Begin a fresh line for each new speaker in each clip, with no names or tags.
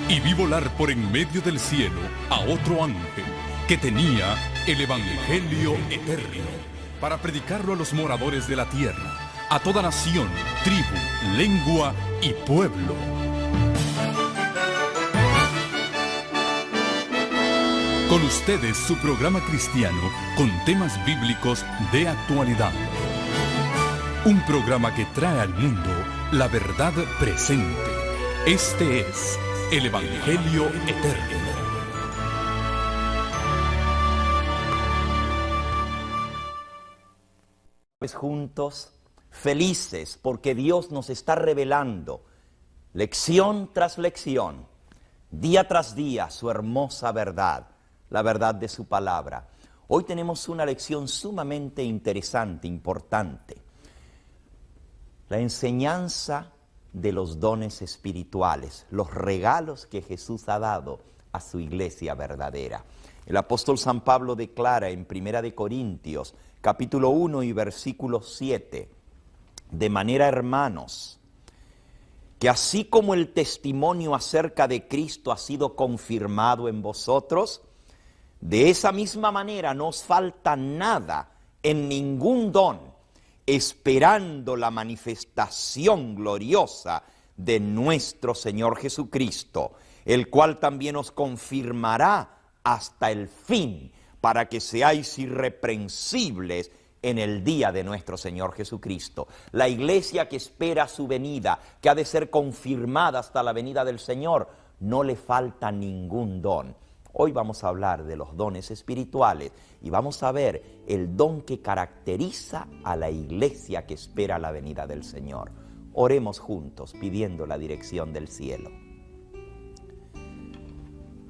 Y vi volar por en medio del cielo a otro ángel que tenía el Evangelio eterno para predicarlo a los moradores de la tierra, a toda nación, tribu, lengua y pueblo. Con ustedes su programa cristiano con temas bíblicos de actualidad. Un programa que trae al mundo la verdad presente. Este es el Evangelio eterno.
Juntos, felices porque Dios nos está revelando lección tras lección, día tras día, su hermosa verdad, la verdad de su palabra. Hoy tenemos una lección sumamente interesante, importante. La enseñanza de los dones espirituales, los regalos que Jesús ha dado a su iglesia verdadera. El apóstol San Pablo declara en 1 Corintios, capítulo 1 y versículo 7, de manera, hermanos, que así como el testimonio acerca de Cristo ha sido confirmado en vosotros, de esa misma manera no os falta nada en ningún don, esperando la manifestación gloriosa de nuestro Señor Jesucristo, el cual también os confirmará hasta el fin, para que seáis irreprensibles en el día de nuestro Señor Jesucristo. La iglesia que espera su venida, que ha de ser confirmada hasta la venida del Señor, no le falta ningún don. Hoy vamos a hablar de los dones espirituales y vamos a ver el don que caracteriza a la iglesia que espera la venida del Señor. Oremos juntos pidiendo la dirección del cielo.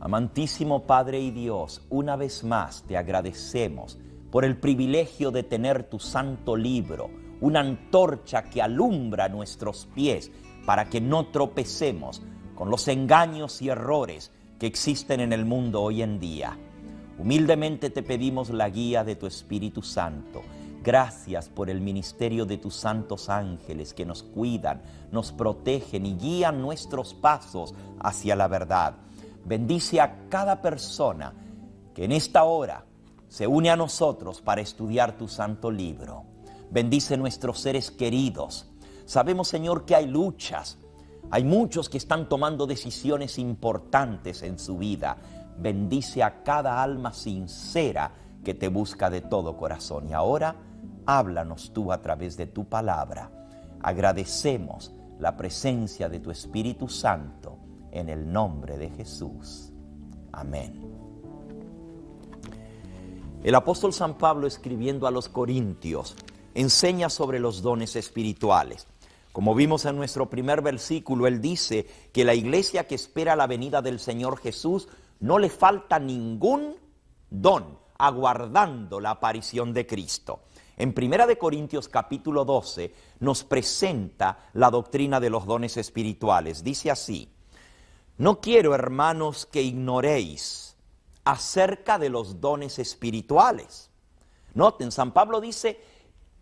Amantísimo Padre y Dios, una vez más te agradecemos por el privilegio de tener tu santo libro, una antorcha que alumbra nuestros pies para que no tropecemos con los engaños y errores que existen en el mundo hoy en día. Humildemente te pedimos la guía de tu Espíritu Santo. Gracias por el ministerio de tus santos ángeles que nos cuidan, nos protegen y guían nuestros pasos hacia la verdad. Bendice a cada persona que en esta hora se une a nosotros para estudiar tu santo libro. Bendice nuestros seres queridos. Sabemos, Señor, que hay luchas. Hay muchos que están tomando decisiones importantes en su vida. Bendice a cada alma sincera que te busca de todo corazón. Y ahora, háblanos tú a través de tu palabra. Agradecemos la presencia de tu Espíritu Santo en el nombre de Jesús. Amén. El apóstol San Pablo, escribiendo a los Corintios, enseña sobre los dones espirituales. Como vimos en nuestro primer versículo, él dice que la iglesia que espera la venida del Señor Jesús no le falta ningún don, aguardando la aparición de Cristo. En 1 Corintios capítulo 12 nos presenta la doctrina de los dones espirituales. Dice así: no quiero, hermanos, que ignoréis acerca de los dones espirituales. Noten, San Pablo dice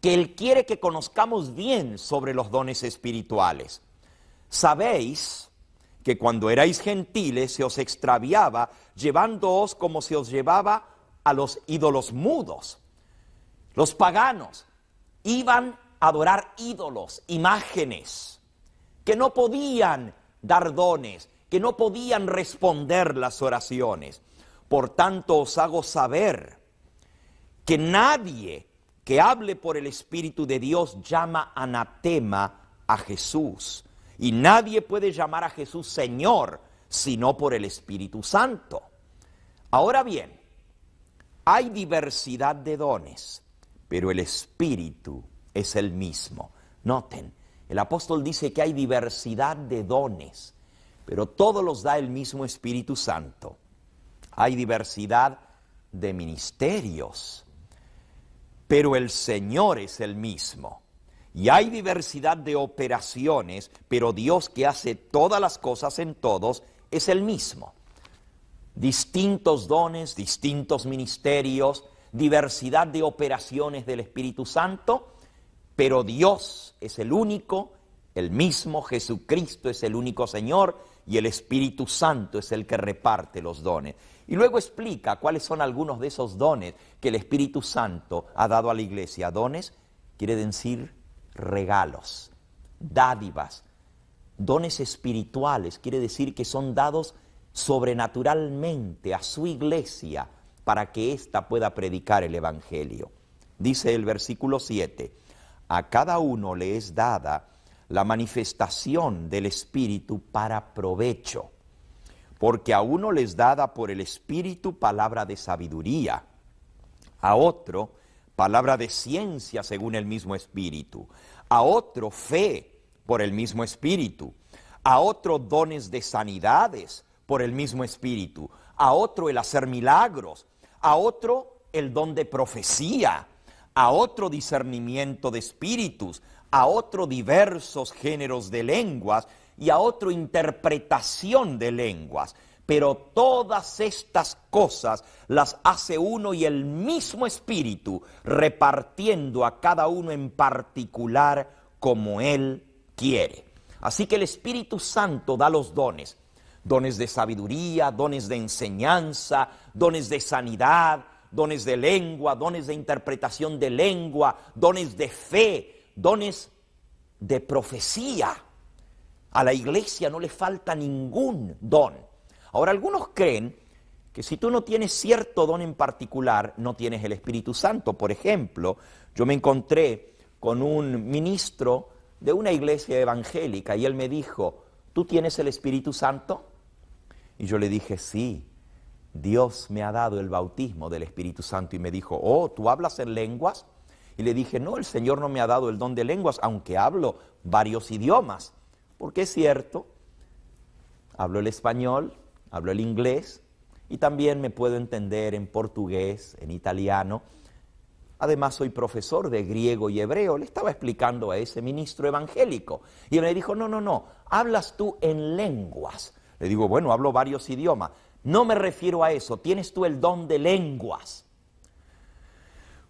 que él quiere que conozcamos bien sobre los dones espirituales. Sabéis que cuando erais gentiles se os extraviaba, llevándoos como se os llevaba a los ídolos mudos. Los paganos iban a adorar ídolos, imágenes, que no podían dar dones, que no podían responder las oraciones. Por tanto, os hago saber que nadie que hable por el Espíritu de Dios llama anatema a Jesús. Y nadie puede llamar a Jesús Señor, sino por el Espíritu Santo. Ahora bien, hay diversidad de dones, pero el Espíritu es el mismo. Noten, el apóstol dice que hay diversidad de dones, pero todos los da el mismo Espíritu Santo. Hay diversidad de ministerios, pero el Señor es el mismo. Y hay diversidad de operaciones, pero Dios, que hace todas las cosas en todos, es el mismo. Distintos dones, distintos ministerios, diversidad de operaciones del Espíritu Santo, pero Dios es el único, el mismo. Jesucristo es el único Señor, y el Espíritu Santo es el que reparte los dones. Y luego explica cuáles son algunos de esos dones que el Espíritu Santo ha dado a la iglesia. Dones quiere decir regalos, dádivas, dones espirituales, quiere decir que son dados sobrenaturalmente a su iglesia para que ésta pueda predicar el Evangelio. Dice el versículo 7, a cada uno le es dada la manifestación del Espíritu para provecho, porque a uno les dada por el Espíritu palabra de sabiduría, a otro palabra de ciencia según el mismo Espíritu, a otro fe por el mismo Espíritu, a otro dones de sanidades por el mismo Espíritu, a otro el hacer milagros, a otro el don de profecía, a otro discernimiento de espíritus, a otro diversos géneros de lenguas y a otro interpretación de lenguas. Pero todas estas cosas las hace uno y el mismo Espíritu, repartiendo a cada uno en particular como Él quiere. Así que el Espíritu Santo da los dones, dones de sabiduría, dones de enseñanza, dones de sanidad, dones de lengua, dones de interpretación de lengua, dones de fe, dones de profecía. A la iglesia no le falta ningún don. Ahora, algunos creen que si tú no tienes cierto don en particular, no tienes el Espíritu Santo. Por ejemplo, yo me encontré con un ministro de una iglesia evangélica y él me dijo, ¿tú tienes el Espíritu Santo? Y yo le dije, sí, Dios me ha dado el bautismo del Espíritu Santo. Y me dijo, oh, ¿tú hablas en lenguas? Y le dije, no, el Señor no me ha dado el don de lenguas, aunque hablo varios idiomas. Porque es cierto, hablo el español, hablo el inglés y también me puedo entender en portugués, en italiano. Además soy profesor de griego y hebreo. Le estaba explicando a ese ministro evangélico. Y él me dijo, no, hablas tú en lenguas. Le digo, bueno, hablo varios idiomas. No me refiero a eso, tienes tú el don de lenguas.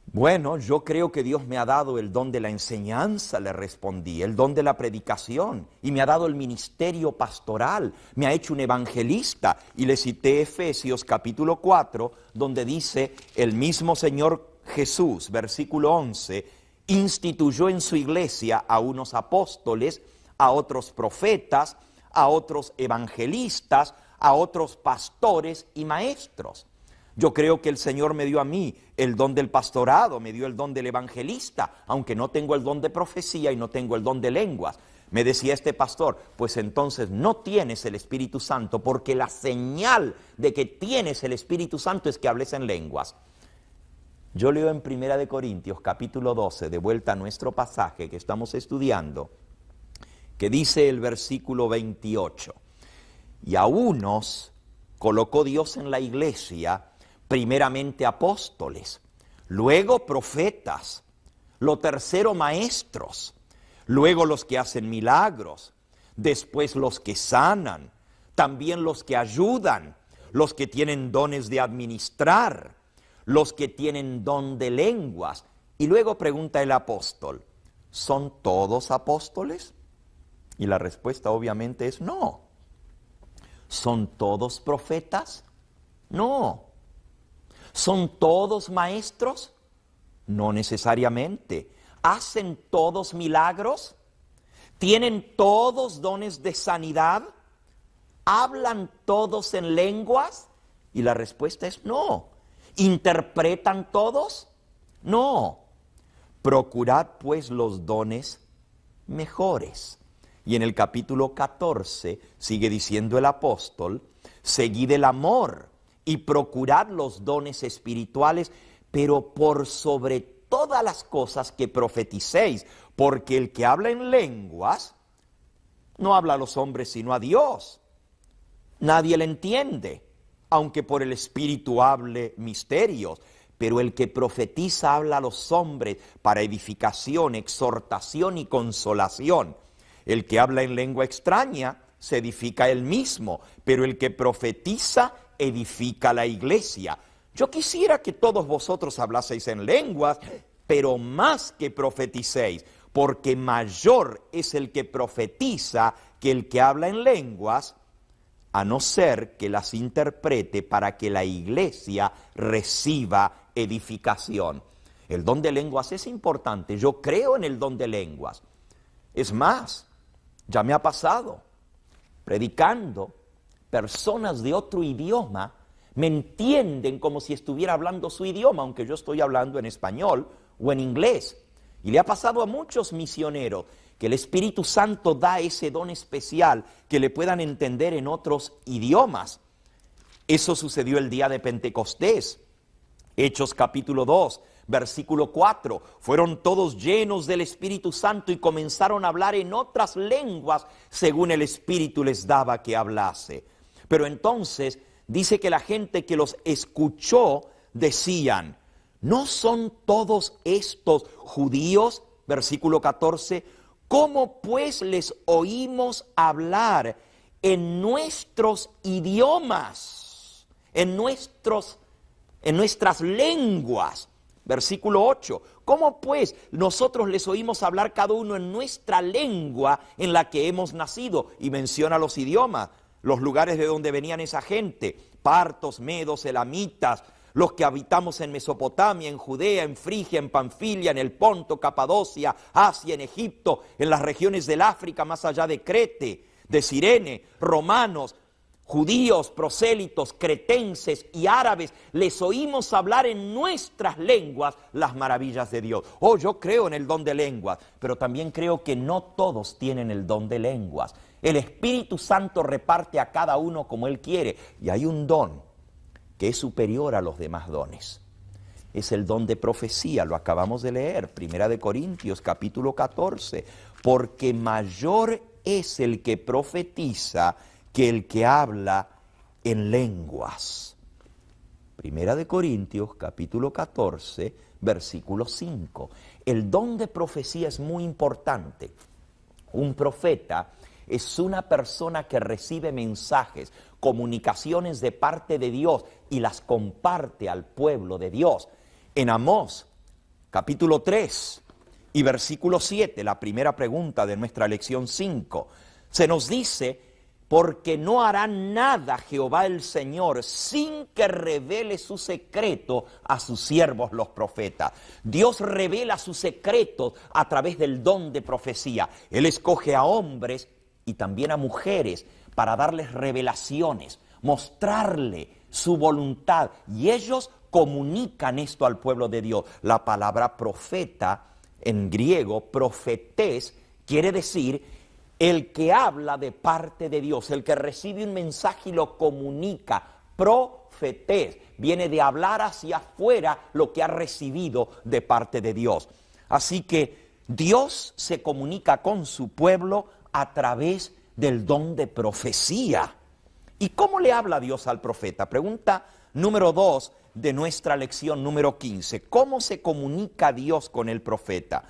Bueno, yo creo que Dios me ha dado el don de la enseñanza, le respondí, el don de la predicación, y me ha dado el ministerio pastoral, me ha hecho un evangelista. Y le cité Efesios capítulo 4, donde dice, el mismo Señor Jesús, versículo 11, instituyó en su iglesia a unos apóstoles, a otros profetas, a otros evangelistas, a otros pastores y maestros. Yo creo que el Señor me dio a mí el don del pastorado, me dio el don del evangelista, aunque no tengo el don de profecía y no tengo el don de lenguas. Me decía este pastor, pues entonces no tienes el Espíritu Santo, porque la señal de que tienes el Espíritu Santo es que hables en lenguas. Yo leo en 1 Corintios capítulo 12, de vuelta a nuestro pasaje que estamos estudiando, que dice el versículo 28, y a unos colocó Dios en la iglesia, primeramente apóstoles, luego profetas, lo tercero maestros, luego los que hacen milagros, después los que sanan, también los que ayudan, los que tienen dones de administrar, los que tienen don de lenguas. Y luego pregunta el apóstol, ¿son todos apóstoles? Y la respuesta obviamente es no. ¿Son todos profetas? No. ¿Son todos maestros? No necesariamente. ¿Hacen todos milagros? ¿Tienen todos dones de sanidad? ¿Hablan todos en lenguas? Y la respuesta es no. ¿Interpretan todos? No. Procurad pues los dones mejores. Y en el capítulo 14 sigue diciendo el apóstol, seguid el amor y procurad los dones espirituales, pero por sobre todas las cosas que profeticéis, porque el que habla en lenguas no habla a los hombres sino a Dios. Nadie le entiende, aunque por el Espíritu hable misterios, pero el que profetiza habla a los hombres para edificación, exhortación y consolación. El que habla en lengua extraña se edifica él mismo, pero el que profetiza edifica la iglesia. Yo quisiera que todos vosotros hablaseis en lenguas, pero más que profeticéis, porque mayor es el que profetiza que el que habla en lenguas, a no ser que las interprete para que la iglesia reciba edificación. El don de lenguas es importante, yo creo en el don de lenguas. Es más, ya me ha pasado, predicando, personas de otro idioma me entienden como si estuviera hablando su idioma, aunque yo estoy hablando en español o en inglés. Y le ha pasado a muchos misioneros que el Espíritu Santo da ese don especial que le puedan entender en otros idiomas. Eso sucedió el día de Pentecostés. Hechos capítulo 2, versículo 4. Fueron todos llenos del Espíritu Santo y comenzaron a hablar en otras lenguas según el Espíritu les daba que hablase. Pero entonces dice que la gente que los escuchó decían, ¿no son todos estos judíos? Versículo 14. ¿Cómo pues les oímos hablar en nuestros idiomas, en nuestras lenguas? Versículo 8. ¿Cómo pues nosotros les oímos hablar cada uno en nuestra lengua en la que hemos nacido? Y menciona los idiomas, los lugares de donde venían esa gente, partos, medos, elamitas, los que habitamos en Mesopotamia, en Judea, en Frigia, en Panfilia, en el Ponto, Capadocia, Asia, en Egipto, en las regiones del África, más allá de Crete, de Cirene, romanos, judíos, prosélitos, cretenses y árabes, les oímos hablar en nuestras lenguas las maravillas de Dios. Oh, yo creo en el don de lenguas, pero también creo que no todos tienen el don de lenguas. El Espíritu Santo reparte a cada uno como Él quiere, y hay un don que es superior a los demás dones. Es el don de profecía, lo acabamos de leer, 1 Corintios capítulo 14, porque mayor es el que profetiza que el que habla en lenguas. 1 Corintios capítulo 14, versículo 5. El don de profecía es muy importante. Un profeta es una persona que recibe mensajes, comunicaciones de parte de Dios y las comparte al pueblo de Dios. En Amós, capítulo 3 y versículo 7, la primera pregunta de nuestra lección 5, se nos dice, porque no hará nada Jehová el Señor sin que revele su secreto a sus siervos los profetas. Dios revela sus secretos a través del don de profecía. Él escoge a hombres y también a mujeres para darles revelaciones, mostrarle su voluntad, y ellos comunican esto al pueblo de Dios. La palabra profeta en griego, profetés, quiere decir el que habla de parte de Dios, el que recibe un mensaje y lo comunica. Profetés viene de hablar hacia afuera lo que ha recibido de parte de Dios. Así que Dios se comunica con su pueblo a través del don de profecía. ¿Y cómo le habla Dios al profeta? Pregunta número 2 de nuestra lección número 15. ¿Cómo se comunica Dios con el profeta?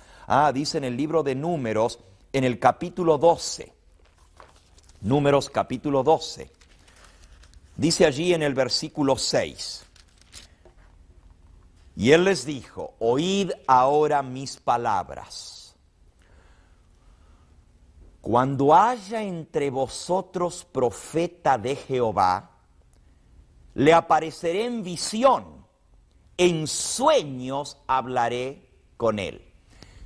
Dice en el libro de Números, en el capítulo 12. Números capítulo 12. Dice allí en el versículo 6. Y él les dijo, oíd ahora mis palabras. Cuando haya entre vosotros profeta de Jehová, le apareceré en visión, en sueños hablaré con él.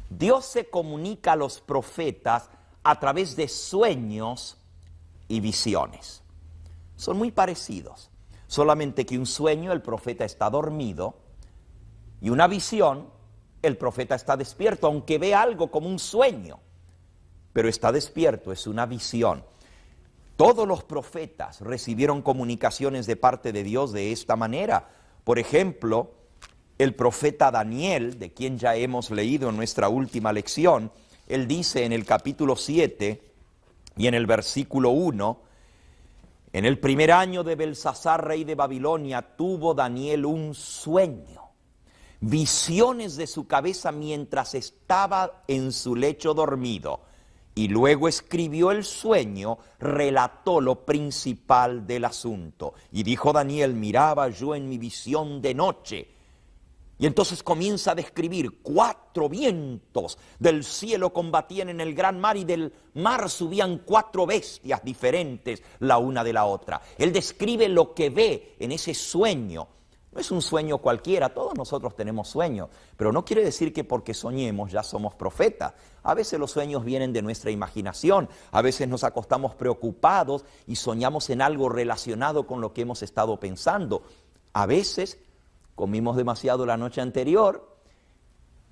Dios se comunica a los profetas a través de sueños y visiones. Son muy parecidos, solamente que un sueño el profeta está dormido y una visión el profeta está despierto, aunque ve algo como un sueño, pero está despierto, es una visión. Todos los profetas recibieron comunicaciones de parte de Dios de esta manera. Por ejemplo, el profeta Daniel, de quien ya hemos leído en nuestra última lección, él dice en el capítulo 7 y en el versículo 1, en el primer año de Belsasar, rey de Babilonia, tuvo Daniel un sueño, visiones de su cabeza mientras estaba en su lecho dormido. Y luego escribió el sueño, relató lo principal del asunto. Y dijo Daniel, miraba yo en mi visión de noche, Y entonces comienza a describir 4 vientos del cielo combatían en el gran mar y del mar subían 4 bestias diferentes la una de la otra. Él describe lo que ve en ese sueño. No es un sueño cualquiera, todos nosotros tenemos sueños, pero no quiere decir que porque soñemos ya somos profetas. A veces los sueños vienen de nuestra imaginación, a veces nos acostamos preocupados y soñamos en algo relacionado con lo que hemos estado pensando. A veces comimos demasiado la noche anterior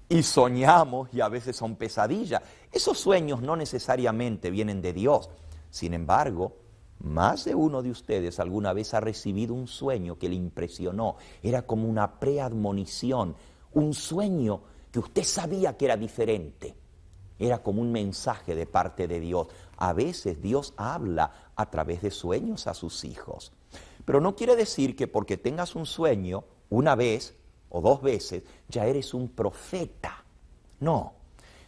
y soñamos y a veces son pesadillas. Esos sueños no necesariamente vienen de Dios. Sin embargo, más de uno de ustedes alguna vez ha recibido un sueño que le impresionó. Era como una preadmonición, un sueño que usted sabía que era diferente. Era como un mensaje de parte de Dios. A veces Dios habla a través de sueños a sus hijos. Pero no quiere decir que porque tengas un sueño una vez o 2 veces, ya eres un profeta. No,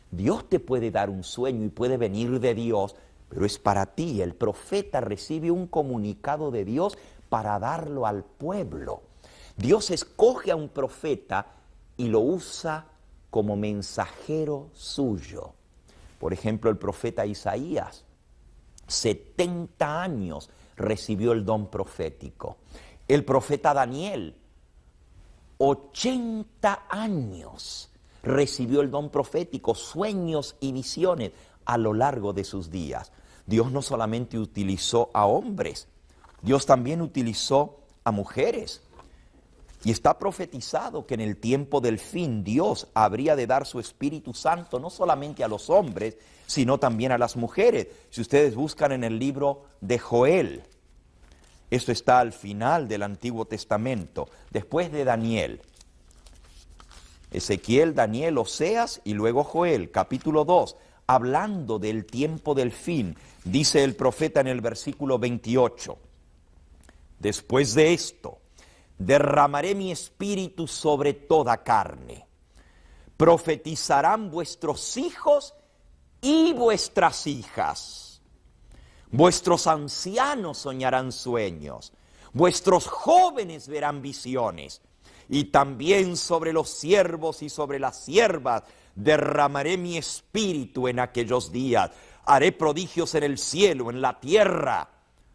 Dios te puede dar un sueño y puede venir de Dios, pero es para ti. El profeta recibe un comunicado de Dios para darlo al pueblo. Dios escoge a un profeta y lo usa como mensajero suyo. Por ejemplo, el profeta Isaías, 70 años recibió el don profético. El profeta Daniel, 80 años recibió el don profético, sueños y visiones a lo largo de sus días. Dios no solamente utilizó a hombres, Dios también utilizó a mujeres. Y está profetizado que en el tiempo del fin Dios habría de dar su Espíritu Santo no solamente a los hombres, sino también a las mujeres. Si ustedes buscan en el libro de Joel, esto está al final del Antiguo Testamento, después de Daniel. Ezequiel, Daniel, Oseas y luego Joel, capítulo 2, hablando del tiempo del fin, dice el profeta en el versículo 28, después de esto, derramaré mi espíritu sobre toda carne, profetizarán vuestros hijos y vuestras hijas. Vuestros ancianos soñarán sueños, vuestros jóvenes verán visiones, y también sobre los siervos y sobre las siervas derramaré mi espíritu en aquellos días. Haré prodigios en el cielo, en la tierra,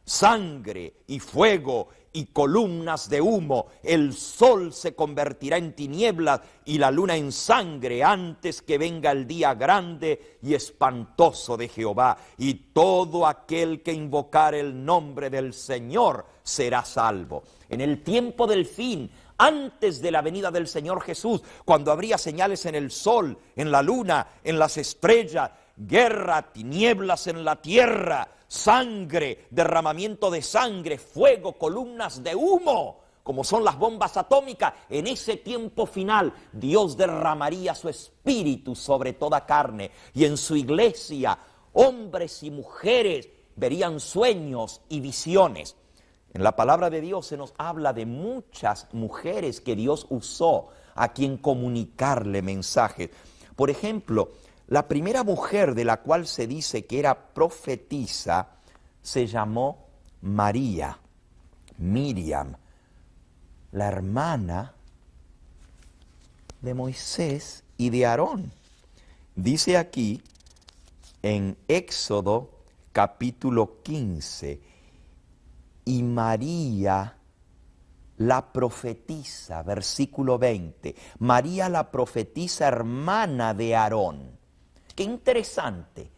sangre y fuego y columnas de humo. El sol se convertirá en tinieblas y la luna en sangre antes que venga el día grande y espantoso de Jehová. Y todo aquel que invocar el nombre del Señor será salvo. En el tiempo del fin, antes de la venida del Señor Jesús, cuando habría señales en el sol, en la luna, en las estrellas, guerra, tinieblas en la tierra, sangre, derramamiento de sangre, fuego, columnas de humo, como son las bombas atómicas. En ese tiempo final, Dios derramaría su espíritu sobre toda carne, y en su iglesia, hombres y mujeres verían sueños y visiones. En la palabra de Dios se nos habla de muchas mujeres que Dios usó a quien comunicarle mensajes. Por ejemplo, la primera mujer de la cual se dice que era profetisa se llamó María, Miriam, la hermana de Moisés y de Aarón. Dice aquí en Éxodo capítulo 15, y María la profetisa, versículo 20, María la profetisa hermana de Aarón. Qué interesante.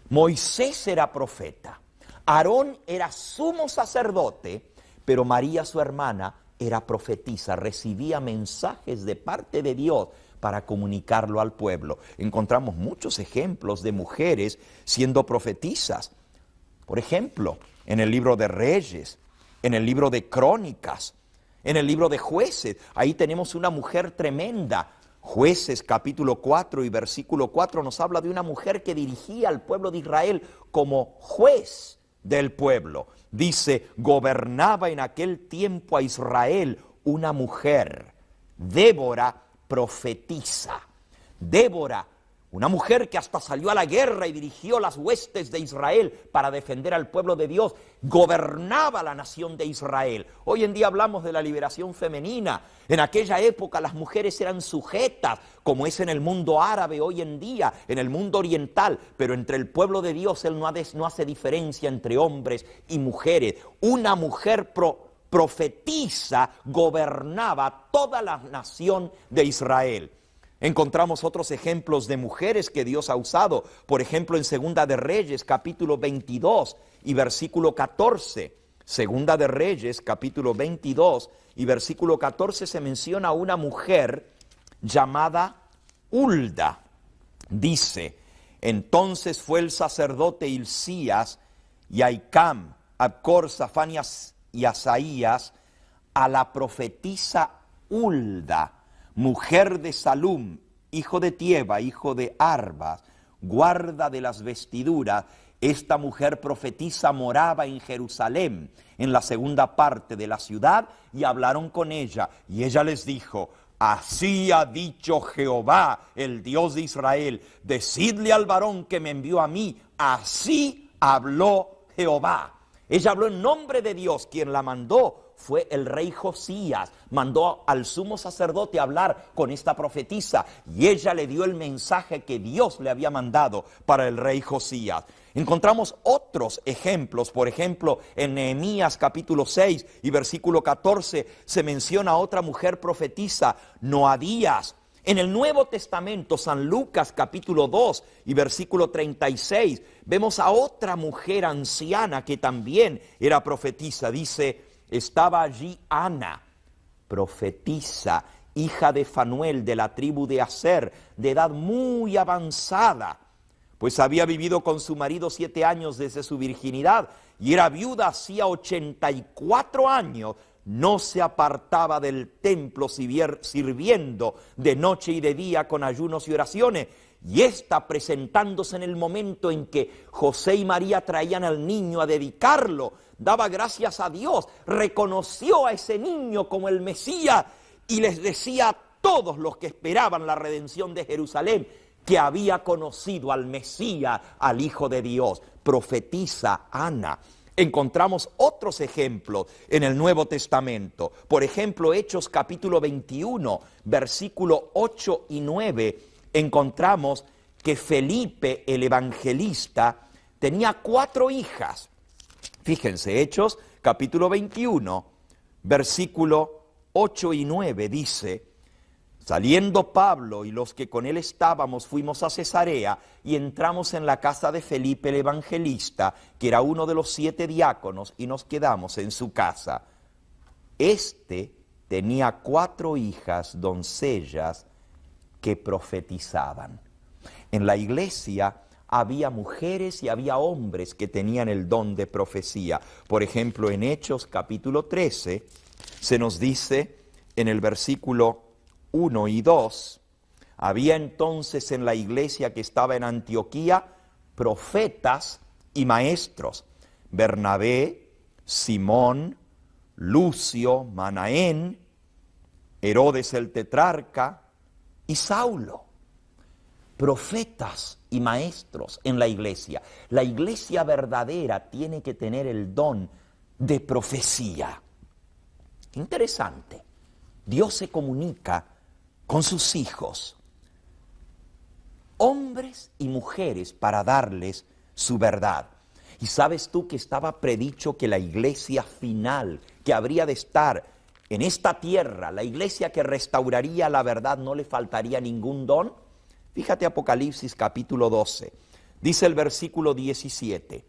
Moisés era profeta, Aarón era sumo sacerdote, pero María, su hermana, era profetisa, recibía mensajes de parte de Dios para comunicarlo al pueblo. Encontramos muchos ejemplos de mujeres siendo profetisas. Por ejemplo, en el libro de Reyes, en el libro de Crónicas, en el libro de Jueces, ahí tenemos una mujer tremenda. Jueces capítulo 4 y versículo 4 nos habla de una mujer que dirigía al pueblo de Israel como juez del pueblo. Dice, gobernaba en aquel tiempo a Israel una mujer, Débora profetisa. Débora, Una mujer que hasta salió a la guerra y dirigió las huestes de Israel para defender al pueblo de Dios, gobernaba la nación de Israel. Hoy en día hablamos de la liberación femenina. En aquella época las mujeres eran sujetas, como es en el mundo árabe hoy en día, en el mundo oriental, pero entre el pueblo de Dios Él no hace diferencia entre hombres y mujeres. Una mujer profetisa gobernaba toda la nación de Israel. Encontramos otros ejemplos de mujeres que Dios ha usado, por ejemplo en Segunda de Reyes, capítulo 22 y versículo 14. Segunda de Reyes, capítulo 22 y versículo 14 se menciona a una mujer llamada Hulda. Dice, entonces fue el sacerdote Hilcías y Ahicam, Acbor, Safanías y Asaías a la profetisa Hulda, mujer de Salum, hijo de Tieba, hijo de Arbas, guarda de las vestiduras. Esta mujer profetisa moraba en Jerusalén, en la segunda parte de la ciudad, y hablaron con ella. Y ella les dijo, así ha dicho Jehová, el Dios de Israel, decidle al varón que me envió a mí, así habló Jehová. Ella habló en nombre de Dios, quien la mandó fue el rey Josías, mandó al sumo sacerdote a hablar con esta profetisa y ella le dio el mensaje que Dios le había mandado para el rey Josías. Encontramos otros ejemplos, por ejemplo, en Nehemías capítulo 6 y versículo 14 se menciona a otra mujer profetisa, Noadías. En el Nuevo Testamento, San Lucas capítulo 2 y versículo 36, vemos a otra mujer anciana que también era profetisa. Dice, estaba allí Ana, profetisa, hija de Fanuel de la tribu de Aser, de edad muy avanzada, pues había vivido con su marido 7 años desde su virginidad y era viuda hacía 84 años. No se apartaba del templo sirviendo de noche y de día con ayunos y oraciones. Y esta presentándose en el momento en que José y María traían al niño a dedicarlo, daba gracias a Dios, reconoció a ese niño como el Mesías y les decía a todos los que esperaban la redención de Jerusalén que había conocido al Mesías, al Hijo de Dios. Profetiza Ana. Encontramos otros ejemplos en el Nuevo Testamento. Por ejemplo, Hechos capítulo 21, versículo 8 y 9, encontramos que Felipe, el evangelista, tenía 4 hijas. Fíjense, Hechos capítulo 21, versículo 8 y 9, dice, saliendo Pablo y los que con él estábamos, fuimos a Cesarea y entramos en la casa de Felipe el evangelista, que era uno de los 7 diáconos, y nos quedamos en su casa. Este tenía 4 hijas doncellas que profetizaban. En la iglesia había mujeres y había hombres que tenían el don de profecía. Por ejemplo, en Hechos capítulo 13 se nos dice en el versículo 1 y 2, había entonces en la iglesia que estaba en Antioquía profetas y maestros, Bernabé, Simón, Lucio, Manaén, Herodes el tetrarca y Saulo. Profetas y maestros en la iglesia. La iglesia verdadera tiene que tener el don de profecía. Interesante. Dios se comunica con sus hijos, hombres y mujeres, para darles su verdad. Y sabes tú que estaba predicho que la iglesia final, que habría de estar en esta tierra, la iglesia que restauraría la verdad, no le faltaría ningún don. Fíjate Apocalipsis capítulo 12, dice el versículo 17.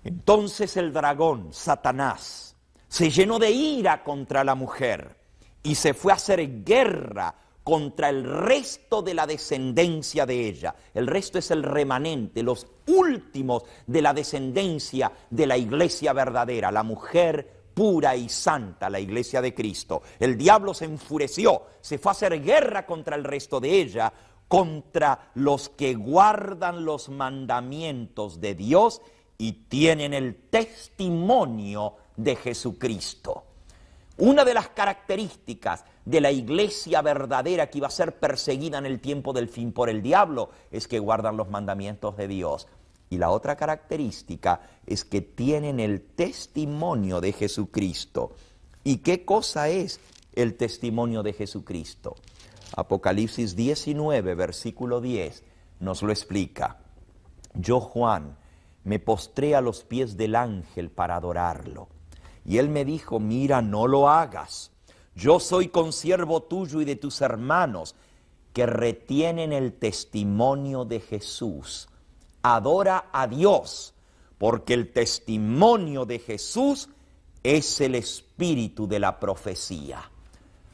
Entonces el dragón, Satanás, se llenó de ira contra la mujer y se fue a hacer guerra contra el resto de la descendencia de ella. El resto es el remanente, los últimos de la descendencia de la iglesia verdadera, la mujer pura y santa, la iglesia de Cristo. El diablo se enfureció, se fue a hacer guerra contra el resto de ella, contra los que guardan los mandamientos de Dios y tienen el testimonio de Jesucristo. Una de las características de la iglesia verdadera que iba a ser perseguida en el tiempo del fin por el diablo es que guardan los mandamientos de Dios. Y la otra característica es que tienen el testimonio de Jesucristo. ¿Y qué cosa es el testimonio de Jesucristo? Apocalipsis 19, versículo 10, nos lo explica. Yo, Juan, me postré a los pies del ángel para adorarlo. Y él me dijo, mira, no lo hagas. Yo soy consiervo tuyo y de tus hermanos que retienen el testimonio de Jesús. Adora a Dios, porque el testimonio de Jesús es el espíritu de la profecía.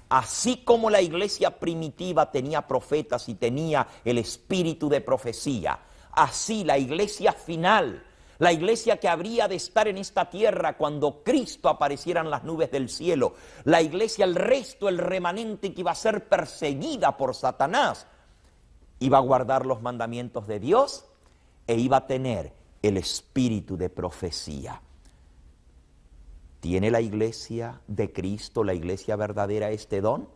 Así como la iglesia primitiva tenía profetas y tenía el espíritu de profecía, así la iglesia final, la iglesia que habría de estar en esta tierra cuando Cristo apareciera en las nubes del cielo, la iglesia, el resto, el remanente que iba a ser perseguida por Satanás, iba a guardar los mandamientos de Dios e iba a tener el espíritu de profecía. ¿Tiene la iglesia de Cristo, la iglesia verdadera, este don?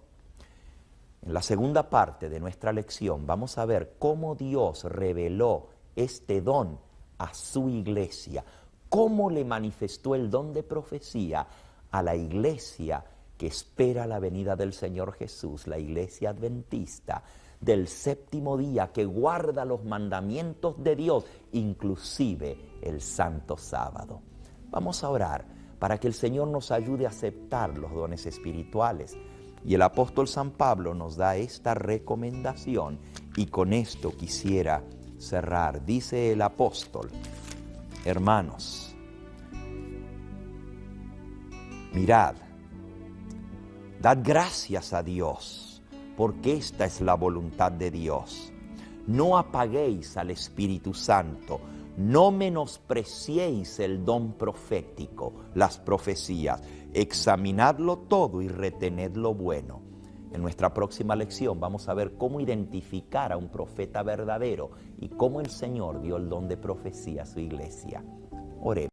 En la segunda parte de nuestra lección vamos a ver cómo Dios reveló este don a su iglesia, cómo le manifestó el don de profecía a la iglesia que espera la venida del Señor Jesús, la iglesia adventista del séptimo día que guarda los mandamientos de Dios, inclusive el santo sábado. Vamos a orar para que el Señor nos ayude a aceptar los dones espirituales. Y el apóstol San Pablo nos da esta recomendación y con esto quisiera cerrar. Dice el apóstol, hermanos, mirad, dad gracias a Dios, porque esta es la voluntad de Dios. No apaguéis al Espíritu Santo, no menospreciéis el don profético, las profecías. Examinadlo todo y retened lo bueno. En nuestra próxima lección vamos a ver cómo identificar a un profeta verdadero y cómo el Señor dio el don de profecía a su iglesia. Oremos.